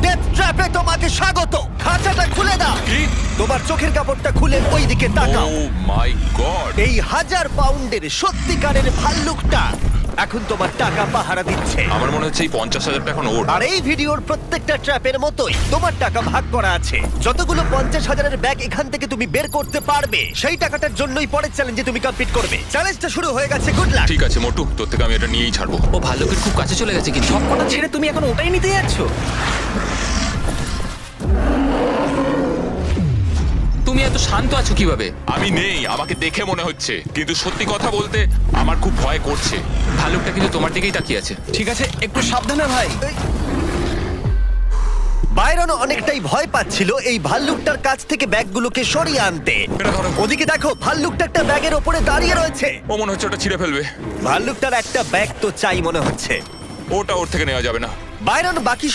Death ট্র্যাপে তোমাকে স্বাগত। খাঁচাটা খুলে দাও। কি? তোমার চোখের কাপড়টা খুলে ওই দিকে তাকাও। ও মাই গড! এই 1000 পাউন্ডের সত্যিকারের ভাল্লুকটা এখন তোমার টাকা পাহারা দিচ্ছে। আমার মনে হচ্ছে এই 50,000টা এখন ওর। আর এই ভিডিওর প্রত্যেকটা ট্র্যাপের মতোই তোমার টাকা ভাগ করা আছে। যতগুলো 50,000-এর ব্যাগ এখান থেকে তুমি বের করতে পারবে সেই টাকাটার জন্যই পরের চ্যালেঞ্জে তুমি কমপ্লিট করবে। চ্যালেঞ্জটা শুরু হয়ে গেছে, গুড লাক। ঠিক আছে মোটু, তোর থেকে আমি এটা নিয়েই ছাড়বো। ও ভাল্লুকের খুব কাছে চলে গেছে কিন্তু সবকটা ছেড়ে তুমি এখন ওটাই নিতে যাচ্ছ? তুমি এত শান্ত আছো কিভাবে? আমি নেই, আমাকে দেখে মনে হচ্ছে, কিন্তু সত্যি কথা বলতে আমার খুব ভয় করছে। ভাল্লুকটা কিন্তু তোমার দিকেই তাকিয়ে আছে। ঠিক আছে, একটু সাবধানে ভাই। বাইরন অনেকটাই ভয় পাচ্ছিল এই ভাল্লুকটার কাছ থেকে ব্যাগগুলোকে সরিয়ে আনতে। এটা ধরো। ওদিকে দেখো, ভাল্লুকটা একটা ব্যাগের ওপরে দাঁড়িয়ে রয়েছে। ও মনে হচ্ছে ওটা ছিঁড়ে ফেলবে। ভাল্লুকটার একটা ব্যাগ তো চাই মনে হচ্ছে। ওটা ওর থেকে নেওয়া যাবে না। বাইরন বাকি